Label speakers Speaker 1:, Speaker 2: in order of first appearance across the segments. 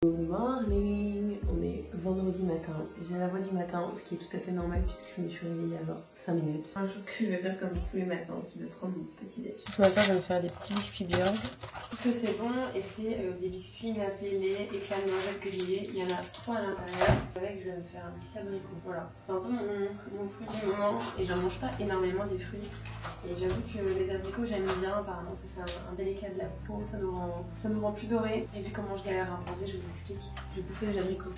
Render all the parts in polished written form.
Speaker 1: Good morning, on est vendredi matin, j'ai la voix du matin, ce qui est tout à fait normal puisque je me suis réveillée à 5 minutes. La chose que je vais faire comme tous les matins, c'est de prendre mon petit déj. Ce matin, je vais me faire des petits biscuits Björg. Je trouve que c'est bon et c'est des biscuits nappés lait et crème noisette grillée. Il y en a 3 à l'intérieur. Avec, je vais me faire un petit abricot. Voilà, c'est un peu mon fruit du moment et j'en mange pas énormément des fruits. Et j'avoue que les abricots j'aime bien, apparemment ça fait un délicat de la peau, ça nous rend plus dorés. Et vu comment je galère à bronzer, je vous explique, je vais bouffer des abricots.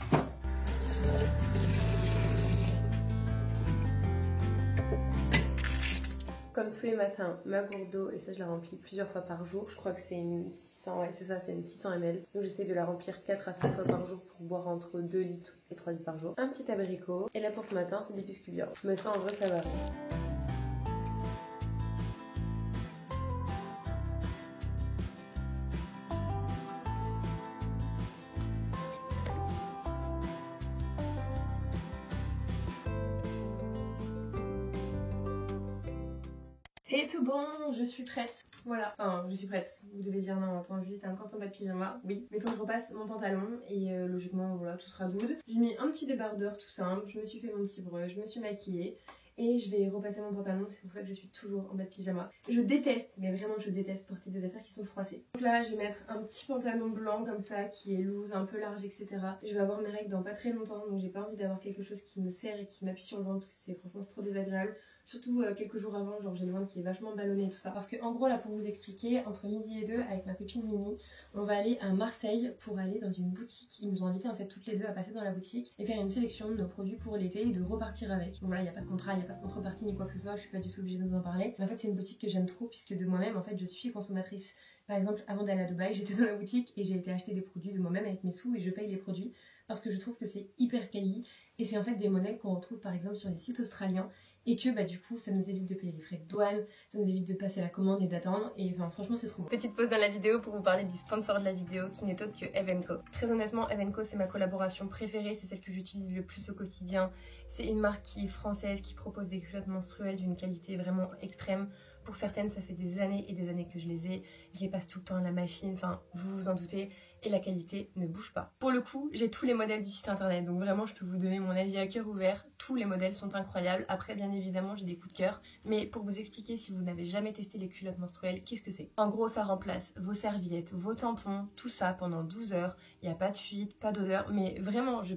Speaker 1: Comme tous les matins, ma gourde d'eau, et ça je la remplis plusieurs fois par jour, je crois que c'est une 600, ouais c'est ça, c'est une 600 ml. Donc j'essaie de la remplir 4 à 5 fois par jour pour boire entre 2 litres et 3 litres par jour. Un petit abricot, et là pour ce matin c'est des biscuits Björg. Je me sens en vrai ça va. C'est tout bon, je suis prête. Voilà, enfin je suis prête. Vous devez dire non, attends Julie, t'as encore ton bas de pyjama. Oui, mais il faut que je repasse mon pantalon et logiquement voilà, tout sera good. J'ai mis un petit débardeur tout simple, je me suis fait mon petit brush, je me suis maquillée. Et je vais repasser mon pantalon, c'est pour ça que je suis toujours en bas de pyjama. Je déteste, mais vraiment je déteste porter des affaires qui sont froissées. Donc là je vais mettre un petit pantalon blanc comme ça, qui est loose, un peu large, etc. Je vais avoir mes règles dans pas très longtemps, donc j'ai pas envie d'avoir quelque chose qui me serre et qui m'appuie sur le ventre, parce que franchement c'est trop désagréable. Surtout quelques jours avant, genre j'ai le ventre qui est vachement ballonné et tout ça. Parce que en gros là pour vous expliquer, entre midi et 2 avec ma copine Mimi, on va aller à Marseille pour aller dans une boutique. Ils nous ont invités en fait toutes les deux à passer dans la boutique et faire une sélection de nos produits pour l'été et de repartir avec. Donc voilà, il n'y a pas de contrat, il n'y a pas de contrepartie ni quoi que ce soit, je suis pas du tout obligée de vous en parler. Mais en fait c'est une boutique que j'aime trop puisque de moi-même en fait je suis consommatrice. Par exemple avant d'aller à Dubaï, j'étais dans la boutique et j'ai été acheter des produits de moi-même avec mes sous et je paye les produits parce que je trouve que c'est hyper quali et c'est en fait des modèles qu'on retrouve par exemple sur les sites australiens. Et que bah du coup ça nous évite de payer les frais de douane, ça nous évite de passer la commande et d'attendre et enfin franchement c'est trop bon. Petite pause dans la vidéo pour vous parler du sponsor de la vidéo qui n'est autre que Evenko. Très honnêtement Evenko c'est ma collaboration préférée, c'est celle que j'utilise le plus au quotidien. C'est une marque qui est française, qui propose des culottes menstruelles d'une qualité vraiment extrême. Pour certaines ça fait des années et des années que je les passe tout le temps à la machine, enfin vous vous en doutez. Et la qualité ne bouge pas. Pour le coup, j'ai tous les modèles du site internet, donc vraiment je peux vous donner mon avis à cœur ouvert. Tous les modèles sont incroyables. Après, bien évidemment, j'ai des coups de cœur. Mais pour vous expliquer, si vous n'avez jamais testé les culottes menstruelles, qu'est-ce que c'est? En gros, ça remplace vos serviettes, vos tampons, tout ça pendant 12 heures. Il n'y a pas de fuite, pas d'odeur. Mais vraiment, je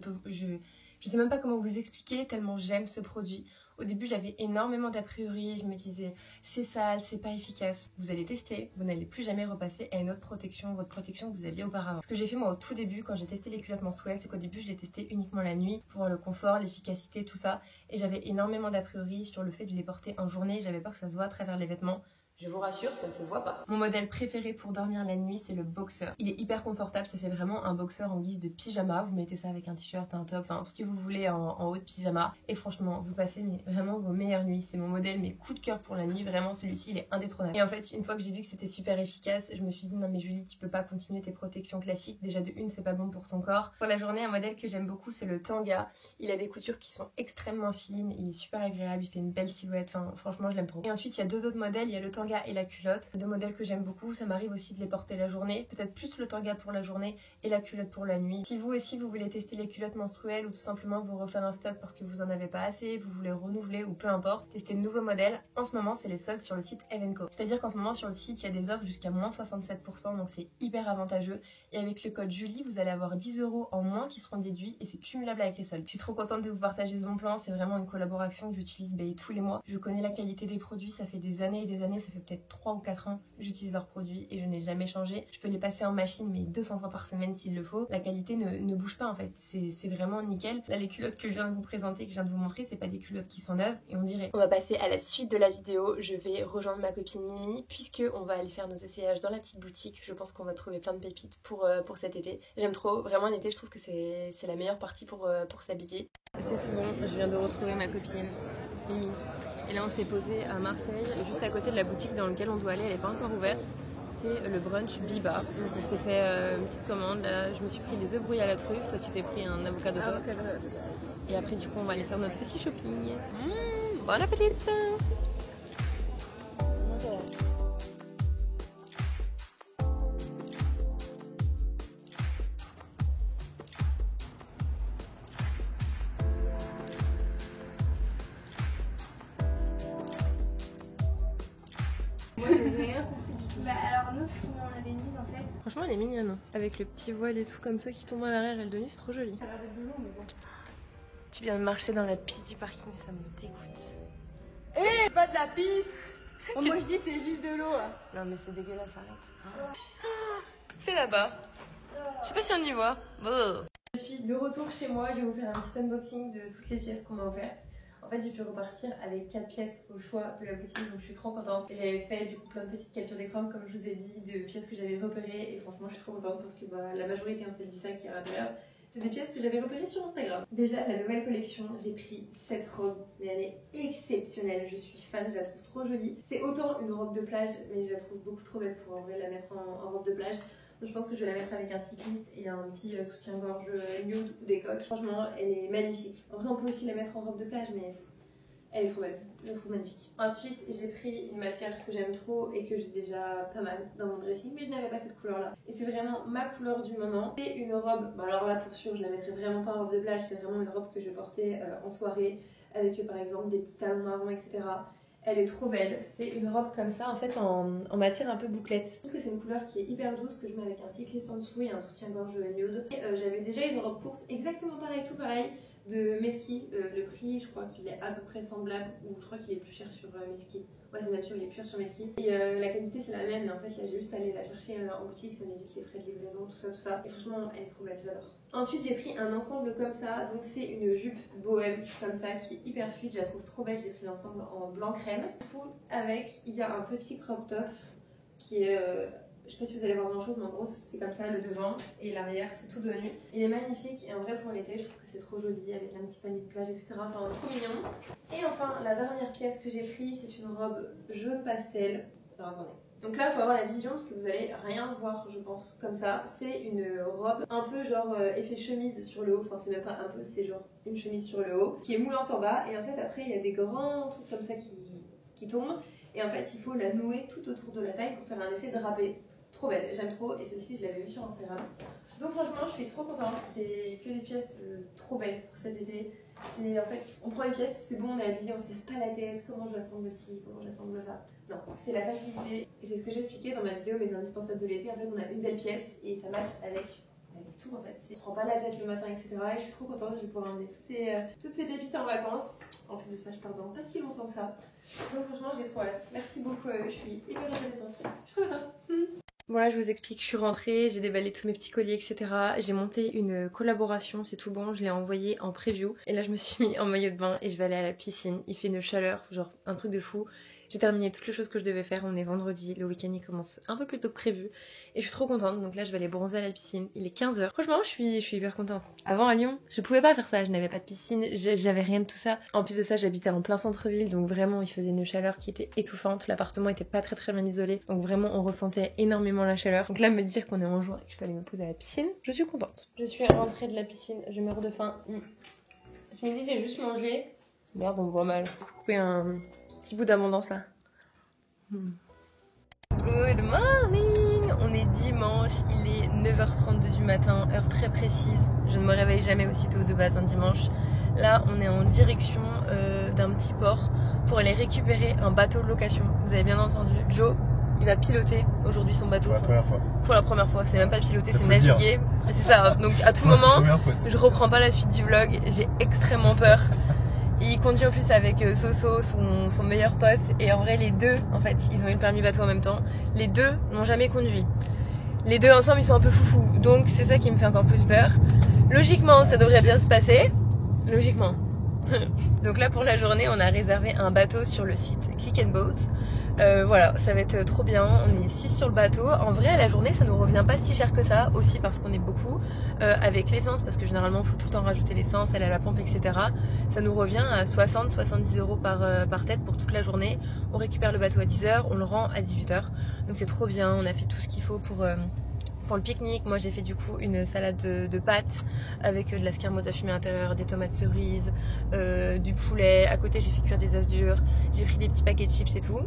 Speaker 1: sais même pas comment vous expliquer tellement j'aime ce produit. Au début, j'avais énormément d'a priori, je me disais c'est sale, c'est pas efficace. Vous allez tester, vous n'allez plus jamais repasser à une autre protection, votre protection que vous aviez auparavant. Ce que j'ai fait moi au tout début quand j'ai testé les culottes menstruelles, c'est qu'au début je les testais uniquement la nuit pour voir le confort, l'efficacité, tout ça. Et j'avais énormément d'a priori sur le fait de les porter en journée, j'avais peur que ça se voit à travers les vêtements. Je vous rassure, ça ne se voit pas. Mon modèle préféré pour dormir la nuit, c'est le boxer. Il est hyper confortable, ça fait vraiment un boxer en guise de pyjama. Vous mettez ça avec un t-shirt, un top, enfin ce que vous voulez en haut de pyjama. Et franchement, vous passez vraiment vos meilleures nuits. C'est mon modèle, mes coups de cœur pour la nuit. Vraiment, celui-ci, il est indétrônable. Et en fait, une fois que j'ai vu que c'était super efficace, je me suis dit non mais Julie, tu peux pas continuer tes protections classiques. Déjà de une, c'est pas bon pour ton corps. Pour la journée, un modèle que j'aime beaucoup, c'est le tanga. Il a des coutures qui sont extrêmement fines. Il est super agréable, il fait une belle silhouette. Enfin, franchement, je l'aime trop. Et ensuite, il y a deux autres modèles. Il y a le tanga et la culotte, deux modèles que j'aime beaucoup. Ça m'arrive aussi de les porter la journée, peut-être plus le tanga pour la journée et la culotte pour la nuit. Si vous aussi vous voulez tester les culottes menstruelles ou tout simplement vous refaire un stock parce que vous en avez pas assez, vous voulez renouveler ou peu importe, tester de nouveaux modèles, en ce moment c'est les soldes sur le site Evenko. C'est-à-dire qu'en ce moment sur le site il y a des offres jusqu'à moins 67%, donc c'est hyper avantageux. Et avec le code Julie vous allez avoir 10 € en moins qui seront déduits et c'est cumulable avec les soldes. Je suis trop contente de vous partager ce bon plan, c'est vraiment une collaboration que j'utilise tous les mois. Je connais la qualité des produits, ça fait des années et des années, ça fait peut-être 3 ou 4 ans que j'utilise leurs produits et je n'ai jamais changé. Je peux les passer en machine mais 200 fois par semaine s'il le faut. La qualité ne bouge pas en fait, c'est vraiment nickel. Là les culottes que je viens de vous présenter, que je viens de vous montrer, c'est pas des culottes qui sont neuves et on dirait. On va passer à la suite de la vidéo, je vais rejoindre ma copine Mimi puisque on va aller faire nos essayages dans la petite boutique. Je pense qu'on va trouver plein de pépites pour cet été. J'aime trop, vraiment l'été je trouve que c'est la meilleure partie pour s'habiller. C'est tout bon, je viens de retrouver ma copine Mimi. Et là on s'est posé à Marseille, juste à côté de la boutique dans laquelle on doit aller, elle n'est pas encore ouverte. C'est le brunch Biba. Donc on s'est fait une petite commande. Là, je me suis pris des œufs brouillés à la truffe. Toi tu t'es pris un avocado toast. Et après du coup on va aller faire notre petit shopping. Bon appétit. l'autre qu'on avait mise en fait. Franchement elle est mignonne, avec le petit voile et tout comme ça qui tombe à l'arrière et le demi, c'est trop joli. Ça a l'air d'être de long mais bon. Tu viens de marcher dans la piste du parking, ça me dégoûte.
Speaker 2: Eh, pas de la pisse. Oh, moi je dis c'est juste de l'eau.
Speaker 1: Non mais c'est dégueulasse, arrête. C'est là-bas. Je sais pas si on y voit. Je suis de retour chez moi, je vais vous faire un petit unboxing de toutes les pièces qu'on m'a offertes. En fait j'ai pu repartir avec 4 pièces au choix de la boutique, donc je suis trop contente. J'avais fait du coup plein de petites captures d'écran comme je vous ai dit de pièces que j'avais repérées et franchement je suis trop contente parce que la majorité en fait du sac qui est à l'intérieur c'est des pièces que j'avais repérées sur Instagram. Déjà la nouvelle collection, j'ai pris cette robe mais elle est exceptionnelle, je suis fan, je la trouve trop jolie. C'est autant une robe de plage mais je la trouve beaucoup trop belle pour en vrai la mettre en robe de plage. Donc je pense que je vais la mettre avec un cycliste et un petit soutien-gorge nude ou des coques. Franchement, elle est magnifique. En vrai, on peut aussi la mettre en robe de plage, mais elle est trop belle. Je la trouve magnifique. Ensuite, j'ai pris une matière que j'aime trop et que j'ai déjà pas mal dans mon dressing, mais je n'avais pas cette couleur-là. Et c'est vraiment ma couleur du moment. C'est une robe, alors là pour sûr, je la mettrai vraiment pas en robe de plage. C'est vraiment une robe que je portais en soirée avec par exemple des petits talons marrons, etc. Elle est trop belle, c'est une robe comme ça en fait en matière un peu bouclette. Je trouve que c'est une couleur qui est hyper douce que je mets avec un cycliste en dessous et un soutien-gorge nude. J'avais déjà une robe courte exactement pareil, tout pareil de Meski. Le prix je crois qu'il est à peu près semblable ou je crois qu'il est plus cher sur Meski. Ouais c'est même sûr, il est plus cher sur Meski. Et la qualité c'est la même mais en fait là j'ai juste allé la chercher en boutique, ça m'évite les frais de livraison, tout ça. Et franchement elle est trop belle, j'adore. Ensuite j'ai pris un ensemble comme ça, donc c'est une jupe bohème comme ça qui est hyper fluide, je la trouve trop belle, j'ai pris l'ensemble en blanc crème. Du coup avec il y a un petit crop top qui est, je sais pas si vous allez voir grand chose mais en gros c'est comme ça le devant et l'arrière c'est tout de nu. Il est magnifique et en vrai pour l'été je trouve que c'est trop joli avec un petit panier de plage etc. Enfin trop mignon. Et enfin la dernière pièce que j'ai pris c'est une robe jaune pastel. Alors attendez. Donc là, il faut avoir la vision parce que vous allez rien voir, je pense, comme ça. C'est une robe un peu genre effet chemise sur le haut. Enfin, c'est même pas un peu, c'est genre une chemise sur le haut qui est moulante en bas. Et en fait, après, il y a des grands trucs comme ça qui tombent. Et en fait, il faut la nouer tout autour de la taille pour faire un effet drapé. Trop belle, j'aime trop. Et celle-ci, je l'avais vue sur Instagram. Donc franchement, je suis trop contente. C'est que des pièces trop belles pour cet été. C'est en fait, on prend une pièce, c'est bon, on est habillé, on se casse pas la tête. Comment je l'assemble ci, comment je l'assemble ça. Non, c'est la facilité. Et c'est ce que j'expliquais dans ma vidéo, mes indispensables de l'été. En fait, on a une belle pièce et ça match avec tout en fait. On se prend pas la tête le matin, etc. Et je suis trop contente, je vais pouvoir emmener toutes ces pépites en vacances. En plus de ça, je pars dans pas si longtemps que ça. Donc franchement, j'ai trop hâte. Merci beaucoup, je suis hyper reconnaissante. Je suis trop contente. Voilà, je vous explique, je suis rentrée, j'ai déballé tous mes petits colliers, etc. J'ai monté une collaboration, c'est tout bon, je l'ai envoyé en preview. Et là, je me suis mis en maillot de bain et je vais aller à la piscine. Il fait une chaleur, genre un truc de fou. J'ai terminé toutes les choses que je devais faire, on est vendredi, le week-end il commence un peu plus tôt que prévu. Et je suis trop contente, donc là je vais aller bronzer à la piscine, il est 15 h. Franchement je suis hyper contente. Avant à Lyon, je pouvais pas faire ça, je n'avais pas de piscine, j'avais rien de tout ça. En plus de ça j'habitais en plein centre-ville, donc vraiment il faisait une chaleur qui était étouffante. L'appartement était pas très bien isolé, donc vraiment on ressentait énormément la chaleur. Donc là me dire qu'on est en juin et que je peux aller me poser à la piscine, je suis contente. Je suis rentrée de la piscine, je meurs de faim. Ce midi j'ai juste mangé... Merde on me voit mal. J'ai coupé un petit bout d'abondance là. Good morning! On est dimanche, il est 9h32 du matin, heure très précise. Je ne me réveille jamais aussitôt de base un dimanche. Là, on est en direction d'un petit port pour aller récupérer un bateau de location. Vous avez bien entendu, Joe, il va piloter aujourd'hui son bateau. Pour la première fois. Pour la première fois, c'est même pas piloter, c'est naviguer. C'est ça, donc à tout moment, je reprends pas la suite du vlog, j'ai extrêmement peur. Il conduit en plus avec Soso, son meilleur pote, et en vrai les deux, en fait, ils ont eu le permis bateau en même temps. Les deux n'ont jamais conduit. Les deux ensemble, ils sont un peu foufous, donc c'est ça qui me fait encore plus peur. Logiquement, ça devrait bien se passer. Logiquement. Donc là, pour la journée, on a réservé un bateau sur le site Click and Boat. Voilà, ça va être trop bien, on est 6 sur le bateau. En vrai à la journée ça nous revient pas si cher que ça, aussi parce qu'on est beaucoup, avec l'essence, parce que généralement il faut tout le temps rajouter l'essence, aller à la pompe, etc. Ça nous revient à 60-70 € par tête pour toute la journée. On récupère le bateau à 10 h, on le rend à 18 h. Donc c'est trop bien, on a fait tout ce qu'il faut pour le pique-nique. Moi j'ai fait du coup une salade de pâtes avec de la scarmoza fumée à l'intérieur, des tomates cerises, du poulet. À côté j'ai fait cuire des œufs durs, j'ai pris des petits paquets de chips et tout.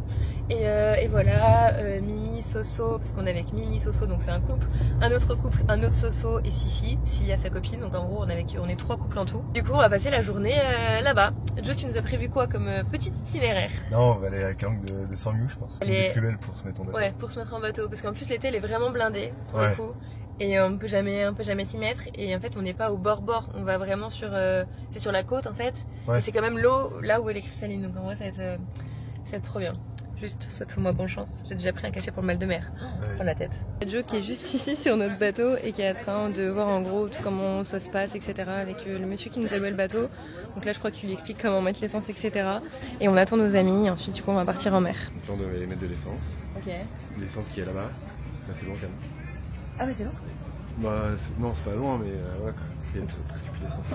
Speaker 1: Et voilà, Mimi, Soso, parce qu'on est avec Mimi, Soso, donc c'est un couple, un autre couple, un autre Soso et Sissi a sa copine, donc en gros on est 3 couples en tout. Du coup on va passer la journée là-bas. Joe, tu nous as prévu quoi comme petit itinéraire?
Speaker 3: Non, on va aller à la calanque de Sormiou, je pense. C'est
Speaker 1: Les...
Speaker 3: les plus belles pour se mettre en bateau.
Speaker 1: Ouais, pour se mettre en bateau, parce qu'en plus l'été elle est vraiment blindée pour le coup. Et on peut jamais s'y mettre. Et en fait on n'est pas au bord, on va vraiment sur c'est sur la côte en fait. Et c'est quand même l'eau là où elle est cristalline, donc en vrai ça va être trop bien. Juste souhaite-moi bonne chance, j'ai déjà pris un cachet pour le mal de mer. Prends la tête. Joe qui est juste ici sur notre bateau et qui est en train de voir en gros tout comment ça se passe, etc. avec le monsieur qui nous a loué le bateau. Donc là je crois qu'il lui explique comment mettre l'essence, etc. Et on attend nos amis et ensuite du coup on va partir en mer.
Speaker 3: Donc là on devait mettre de l'essence.
Speaker 1: Ok.
Speaker 3: L'essence qui est là-bas, c'est assez long quand même.
Speaker 1: Ah mais c'est long.
Speaker 3: Bah non c'est pas loin mais ouais quoi, il y a presque plus d'essence.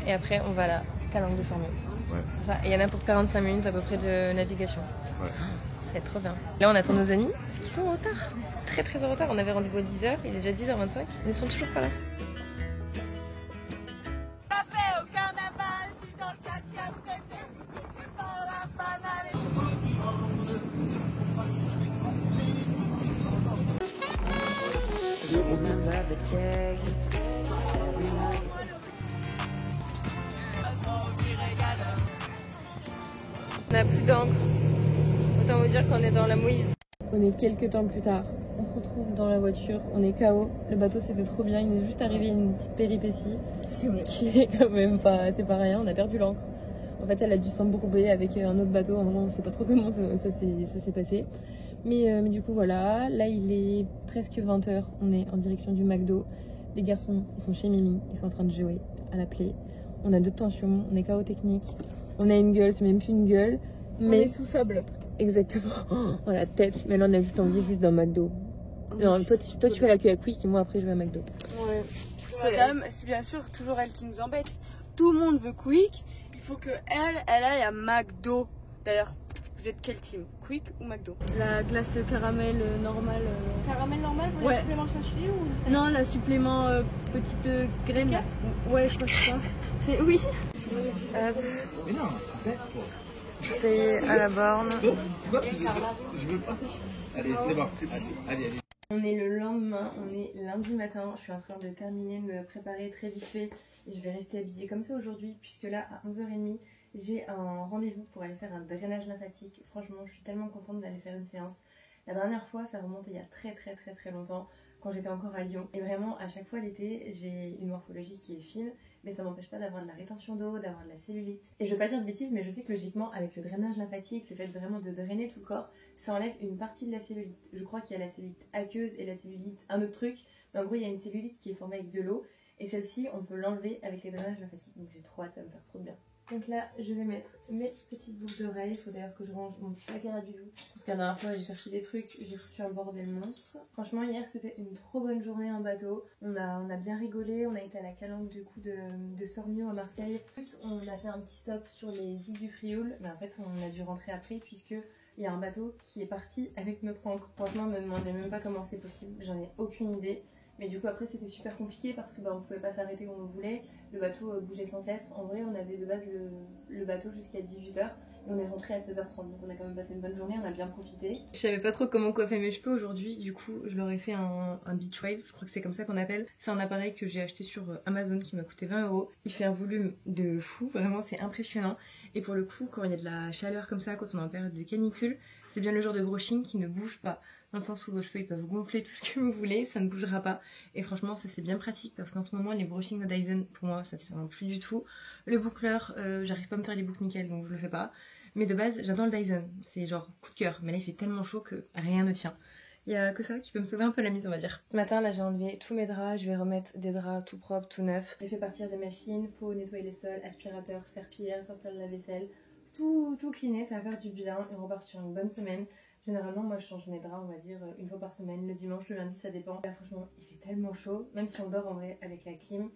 Speaker 1: Et après on va à la calanque de Sormiou.
Speaker 3: Ouais.
Speaker 1: Ça. Et il y en a pour 45 minutes à peu près de navigation.
Speaker 3: Ouais.
Speaker 1: Ça va être trop bien. Là on attend nos amis parce qu'ils sont en retard. Très en retard. On avait rendez-vous à 10h, il est déjà 10h25. Ils ne sont toujours pas là.
Speaker 2: Café au carnaval, je suis dans le 4x4 prêté, poussé par la banane.
Speaker 1: On n'a plus d'encre. Autant vous dire qu'on est dans la mouise. On est quelques temps plus tard. On se retrouve dans la voiture. On est KO. Le bateau c'était trop bien. Il nous est juste arrivé une petite péripétie. C'est vrai. Qui est quand même pas. C'est pas rien. On a perdu l'ancre. En fait, elle a dû s'embourber avec un autre bateau. En vrai, on sait pas trop comment ça s'est passé. Mais du coup, voilà. Là, il est presque 20h. On est en direction du McDo. Les garçons, ils sont chez Mimi. Ils sont en train de jouer à la play. On a 2 tensions. On est KO technique. On a une gueule. C'est même plus une gueule. Mais...
Speaker 2: On est sous sable.
Speaker 1: Exactement. Oh la tête. Mais là, on a juste envie d'un McDo. Non, toi tu fais la queue à Quick et moi après je vais à McDo.
Speaker 2: Ouais. Madame, c'est bien sûr toujours elle qui nous embête. Tout le monde veut Quick. Il faut que elle aille à McDo. D'ailleurs, vous êtes quel team? Quick ou McDo?
Speaker 1: La glace caramel normale.
Speaker 2: Caramel normal, vous voulez supplément chantilly ou
Speaker 1: non, la supplément petite graine. Ouais, je crois que c'est ça. C'est oui.
Speaker 3: Mais non,
Speaker 1: Payé à la borne.
Speaker 3: je veux passer. Allez, c'est bon. Allez.
Speaker 1: On est le lendemain, on est lundi matin. Je suis en train de terminer de me préparer très vite fait. Je vais rester habillée comme ça aujourd'hui, puisque là, à 11h30, j'ai un rendez-vous pour aller faire un drainage lymphatique. Franchement, je suis tellement contente d'aller faire une séance. La dernière fois, ça remonte il y a très longtemps, quand j'étais encore à Lyon. Et vraiment, à chaque fois l'été, j'ai une morphologie qui est fine, mais ça m'empêche pas d'avoir de la rétention d'eau, d'avoir de la cellulite. Et je veux pas dire de bêtises, mais je sais que logiquement, avec le drainage lymphatique, le fait vraiment de drainer tout le corps, ça enlève une partie de la cellulite. Je crois qu'il y a la cellulite aqueuse et la cellulite, un autre truc, mais en gros, il y a une cellulite qui est formée avec de l'eau, et celle-ci, on peut l'enlever avec les drainages lymphatiques. Donc j'ai trop hâte, ça va me faire trop de bien. Donc là, je vais mettre mes petites boucles d'oreilles. Il faut d'ailleurs que je range mon petit placard à bidou. Parce que la dernière fois, j'ai cherché des trucs, j'ai foutu un bordel monstre. Franchement, hier, c'était une trop bonne journée en bateau. On a bien rigolé. On a été à la calanque du coup de Sormiou à Marseille. En plus, on a fait un petit stop sur les îles du Frioul. Mais en fait, on a dû rentrer après puisque il y a un bateau qui est parti avec notre ancre. Franchement, ne me demandez même pas comment c'est possible. J'en ai aucune idée. Mais du coup après c'était super compliqué parce que on pouvait pas s'arrêter où on voulait, le bateau bougeait sans cesse. En vrai on avait de base le bateau jusqu'à 18h et on est rentré à 16h30, donc on a quand même passé une bonne journée, on a bien profité. Je savais pas trop comment coiffer mes cheveux aujourd'hui, du coup je leur ai fait un beach wave, je crois que c'est comme ça qu'on appelle. C'est un appareil que j'ai acheté sur Amazon qui m'a coûté 20 €. Il fait un volume de fou, vraiment c'est impressionnant. Et pour le coup quand il y a de la chaleur comme ça, quand on est en période de canicule, c'est bien le genre de brushing qui ne bouge pas. Dans le sens où vos cheveux ils peuvent gonfler tout ce que vous voulez, ça ne bougera pas. Et franchement ça c'est bien pratique parce qu'en ce moment les brushing de Dyson pour moi ça ne tient plus du tout. Le boucleur, j'arrive pas à me faire les boucles nickel donc je le fais pas. Mais de base j'adore le Dyson, c'est genre coup de cœur. Mais là il fait tellement chaud que rien ne tient. Il y a que ça qui peut me sauver un peu la mise on va dire. Ce matin là j'ai enlevé tous mes draps, je vais remettre des draps tout propres, tout neufs. J'ai fait partir des machines, faut nettoyer les sols, aspirateur, serpillière, sortir de la vaisselle. Tout cleaner, ça va faire du bien et on repart sur une bonne semaine. Généralement, moi je change mes draps, on va dire, une fois par semaine, le dimanche, le lundi, ça dépend. Là, franchement, il fait tellement chaud, même si on dort en vrai avec la clim.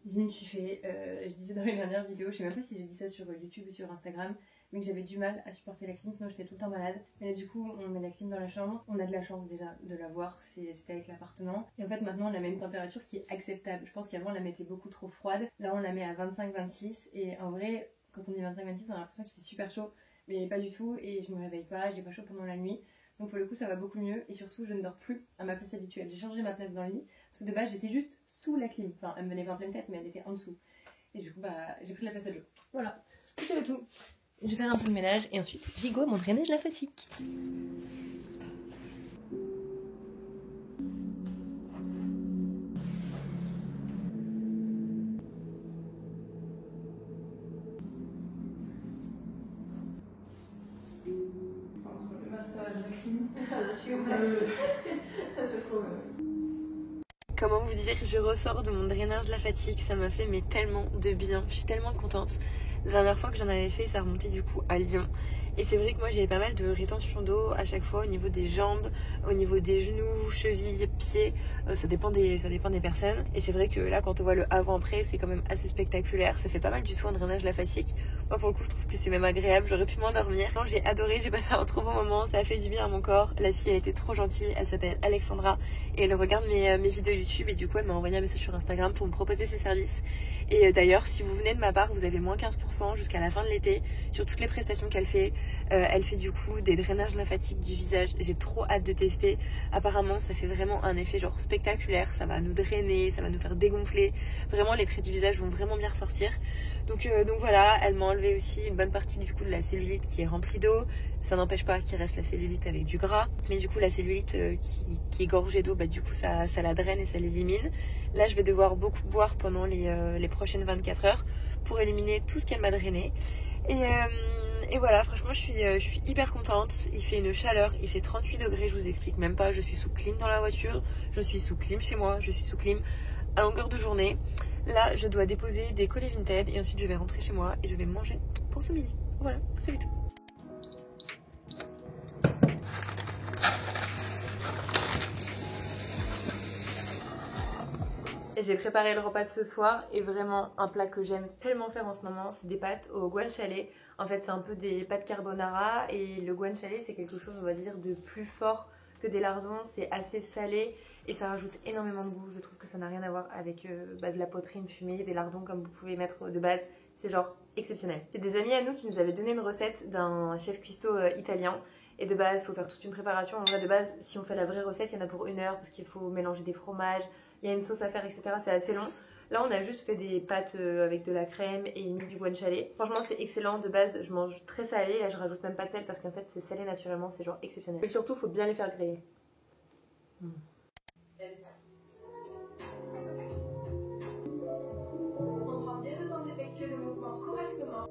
Speaker 1: Je m'y suis fait, je disais dans une dernière vidéo, je sais même pas si j'ai dit ça sur YouTube ou sur Instagram, mais que j'avais du mal à supporter la clim, sinon j'étais tout le temps malade. Et là, du coup, on met la clim dans la chambre. On a de la chance déjà de l'avoir, c'était avec l'appartement. Et en fait, maintenant, on la met à une température qui est acceptable. Je pense qu'avant, on la mettait beaucoup trop froide. Là, on la met à 25-26. Et en vrai, quand on dit 25-26, on a l'impression qu'il fait super chaud. Mais pas du tout. Et je me réveille pas, j'ai pas chaud pendant la nuit. Donc pour le coup, ça va beaucoup mieux. Et surtout, je ne dors plus à ma place habituelle. J'ai changé ma place dans le lit. Parce que de base, j'étais juste sous la clim. Enfin, elle me venait pas en pleine tête, mais elle était en dessous. Et du coup, bah, j'ai pris la place à Joe. Voilà, c'est tout. Je vais faire un peu de ménage et ensuite, j'y go mon drainage lymphatique. Entre le massage, la clim, je suis au max. Ça c'est trop bien.
Speaker 2: Comment vous dire, je ressors de mon drainage lymphatique, ça m'a fait mais tellement de bien, je suis tellement contente. La dernière fois que j'en avais fait, ça remontait du coup à Lyon. Et c'est vrai que moi j'avais pas mal de rétention d'eau à chaque fois au niveau des jambes, au niveau des genoux, chevilles, pieds, ça dépend des personnes. Et c'est vrai que là quand on voit le avant-après, c'est quand même assez spectaculaire, ça fait pas mal du tout un drainage lymphatique. Moi pour le coup je trouve que c'est même agréable, j'aurais pu m'endormir. J'ai adoré, j'ai passé un trop bon moment, ça a fait du bien à mon corps. La fille elle était trop gentille, elle s'appelle Alexandra et elle regarde mes vidéos YouTube et du coup elle m'a envoyé un message sur Instagram pour me proposer ses services. Et d'ailleurs si vous venez de ma part, vous avez moins 15% jusqu'à la fin de l'été sur toutes les prestations qu'elle fait. Elle fait du coup des drainages lymphatiques du visage, j'ai trop hâte de tester. Apparemment ça fait vraiment un effet genre spectaculaire, ça va nous drainer, ça va nous faire dégonfler. Vraiment les traits du visage vont vraiment bien ressortir. Donc voilà, elle m'a enlevé aussi une bonne partie du coup de la cellulite qui est remplie d'eau. Ça n'empêche pas qu'il reste la cellulite avec du gras, mais du coup la cellulite qui est gorgée d'eau, bah du coup ça la draine et ça l'élimine. Là je vais devoir beaucoup boire pendant les prochaines 24 heures pour éliminer tout ce qu'elle m'a drainé. Et voilà, franchement je suis hyper contente. Il fait une chaleur, il fait 38 degrés, je vous explique même pas. Je suis sous clim dans la voiture, je suis sous clim chez moi, je suis sous clim à longueur de journée. Là je dois déposer des colis Vinted et ensuite je vais rentrer chez moi et je vais manger pour ce midi. Voilà, c'est tout. J'ai préparé le repas de ce soir et vraiment un plat que j'aime tellement faire en ce moment, c'est des pâtes au guanciale. En fait c'est un peu des pâtes carbonara et le guanciale c'est quelque chose on va dire de plus fort que des lardons, c'est assez salé et ça rajoute énormément de goût. Je trouve que ça n'a rien à voir avec de la poitrine fumée, des lardons comme vous pouvez mettre de base, c'est genre exceptionnel. C'est des amis à nous qui nous avaient donné une recette d'un chef cuistot italien. Et de base, il faut faire toute une préparation. En vrai, de base, si on fait la vraie recette, il y en a pour 1 heure parce qu'il faut mélanger des fromages, il y a une sauce à faire, etc. C'est assez long. Là, on a juste fait des pâtes avec de la crème et mis du guanciale. Franchement, c'est excellent. De base, je mange très salé. Là, je rajoute même pas de sel parce qu'en fait, c'est salé naturellement. C'est genre exceptionnel. Et surtout, il faut bien les faire griller.
Speaker 4: On prend bien le temps d'effectuer le mouvement correctement.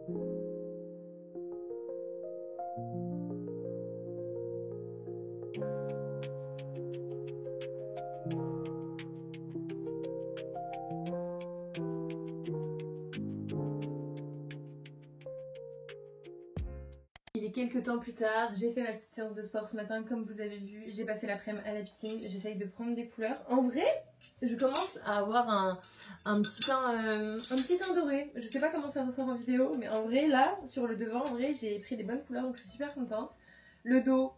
Speaker 1: Il est quelques temps plus tard, j'ai fait ma petite séance de sport ce matin comme vous avez vu, j'ai passé l'après-midi à la piscine, j'essaye de prendre des couleurs. En vrai, je commence à avoir un petit teint doré, je sais pas comment ça ressort en vidéo, mais en vrai là, sur le devant, en vrai j'ai pris des bonnes couleurs donc je suis super contente. Le dos,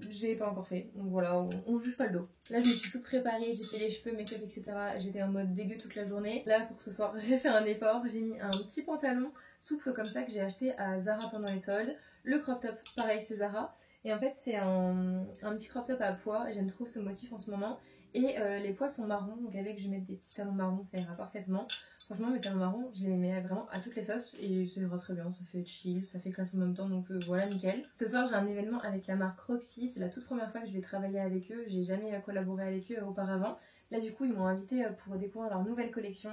Speaker 1: j'ai pas encore fait, donc voilà, on juge pas le dos. Là je me suis toute préparée, j'ai fait les cheveux, make-up, etc. J'étais en mode dégueu toute la journée. Là pour ce soir, j'ai fait un effort, j'ai mis un petit pantalon souple comme ça que j'ai acheté à Zara pendant les soldes. Le crop top, pareil, c'est Zara. Et en fait, c'est un petit crop top à pois. J'aime trop ce motif en ce moment. Et les pois sont marrons, donc avec je vais mettre des petits talons marrons, ça ira parfaitement. Franchement, mes talons marrons, je les mets vraiment à toutes les sauces et ça ira très bien. Ça fait chill, ça fait classe en même temps, donc voilà, nickel. Ce soir, j'ai un événement avec la marque Roxy. C'est la toute première fois que je vais travailler avec eux. J'ai jamais collaboré avec eux auparavant. Là, du coup, ils m'ont invité pour découvrir leur nouvelle collection.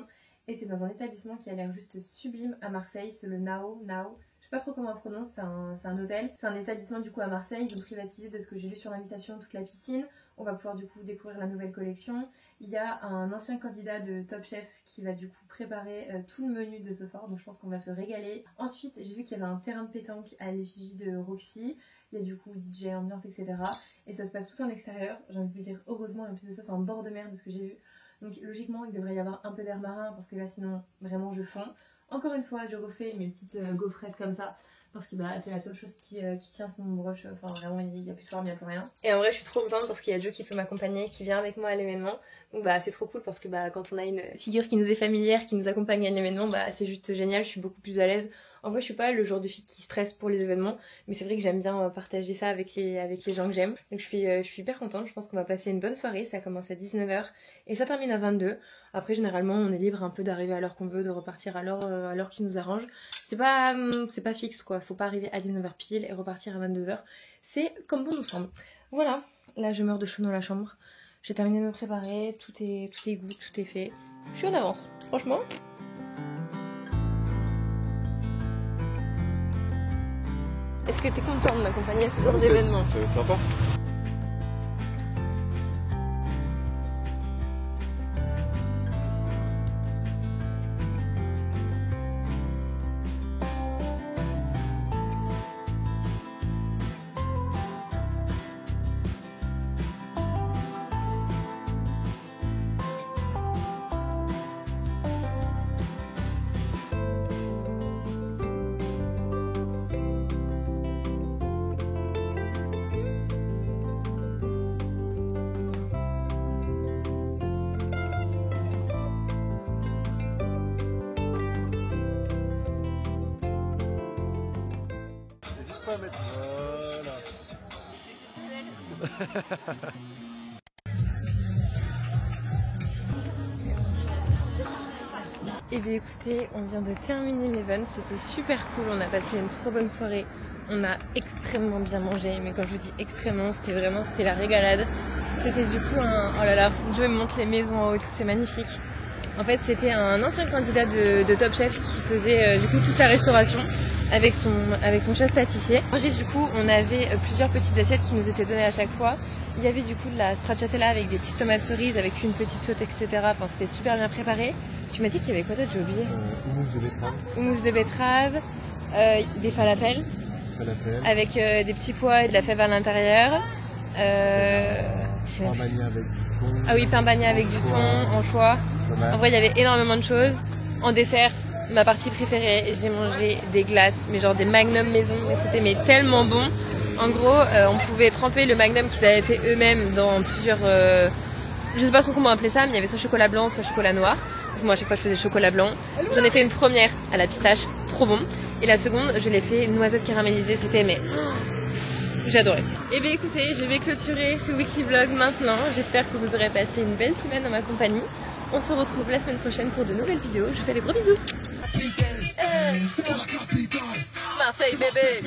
Speaker 1: Et c'est dans un établissement qui a l'air juste sublime à Marseille. C'est le Nao. Je sais pas trop comment on prononce, c'est un hôtel. C'est un établissement du coup à Marseille. Ils ont privatisé, de ce que j'ai lu sur l'invitation, toute la piscine. On va pouvoir du coup découvrir la nouvelle collection. Il y a un ancien candidat de Top Chef qui va du coup préparer tout le menu de ce soir. Donc je pense qu'on va se régaler. Ensuite, j'ai vu qu'il y avait un terrain de pétanque à l'effigie de Roxy. Il y a du coup DJ, ambiance, etc. Et ça se passe tout en extérieur. J'ai envie de vous dire heureusement, et en plus de ça, c'est en bord de mer de ce que j'ai vu. Donc logiquement, il devrait y avoir un peu d'air marin parce que là sinon, vraiment je fonds. Encore une fois, je refais mes petites gaufrettes comme ça. parce que c'est la seule chose qui tient ce mon brush. Enfin vraiment il n'y a plus de forme, il n'y a plus rien. Et en vrai je suis trop contente parce qu'il y a Joe qui peut m'accompagner, qui vient avec moi à l'événement. Donc c'est trop cool parce que quand on a une figure qui nous est familière, qui nous accompagne à l'événement, c'est juste génial, je suis beaucoup plus à l'aise. En vrai je suis pas le genre de fille qui stresse pour les événements, mais c'est vrai que j'aime bien partager ça avec les gens que j'aime. Donc je suis hyper contente, je pense qu'on va passer une bonne soirée, ça commence à 19 h et ça termine à 22 h. Après généralement on est libre un peu d'arriver à l'heure qu'on veut, de repartir à l'heure qui nous arrange. C'est pas fixe quoi, faut pas arriver à 19 h pile et repartir à 22 h. C'est comme bon nous semble. Voilà, là je meurs de chaud dans la chambre. J'ai terminé de me préparer, tout est good, tout est fait. Je suis en avance, franchement. Est-ce que t'es content de m'accompagner à ce genre d'événement?
Speaker 3: Ça va être sympa. Pas mettre. Voilà.
Speaker 1: Et bien écoutez, on vient de terminer l'event, c'était super cool, on a passé une trop bonne soirée, on a extrêmement bien mangé, mais quand je vous dis extrêmement, c'était la régalade. C'était du coup oh là là, Joe me montre les maisons en haut et tout, c'est magnifique. En fait c'était un ancien candidat de Top Chef qui faisait du coup toute la restauration avec son chef pâtissier. Du coup on avait plusieurs petites assiettes qui nous étaient données à chaque fois. Il y avait du coup de la stracciatella avec des petites tomates cerises, avec une petite sauce, etc. Enfin c'était super bien préparé. Tu m'as dit qu'il y avait quoi d'autre, j'ai oublié.
Speaker 3: Houmous de betterave.
Speaker 1: Houmous de betterave, des falafels. Avec des petits pois et de la fève à l'intérieur.
Speaker 3: Pain bagné avec du thon.
Speaker 1: Ah oui, pain bagné avec du thon, anchois. En vrai il y avait énormément de choses. En dessert, ma partie préférée, j'ai mangé des glaces, mais genre des magnum maison, mais c'était tellement bon. En gros, on pouvait tremper le magnum qu'ils avaient fait eux-mêmes dans plusieurs... je sais pas trop comment appeler ça, mais il y avait soit chocolat blanc, soit chocolat noir. Moi à chaque fois je faisais chocolat blanc. J'en ai fait une première à la pistache, trop bon. Et la seconde, je l'ai fait noisette caramélisée, c'était j'ai adoré. Et bien écoutez, je vais clôturer ce weekly vlog maintenant. J'espère que vous aurez passé une belle semaine en ma compagnie. On se retrouve la semaine prochaine pour de nouvelles vidéos. Je vous fais des gros bisous. Marseille bébé.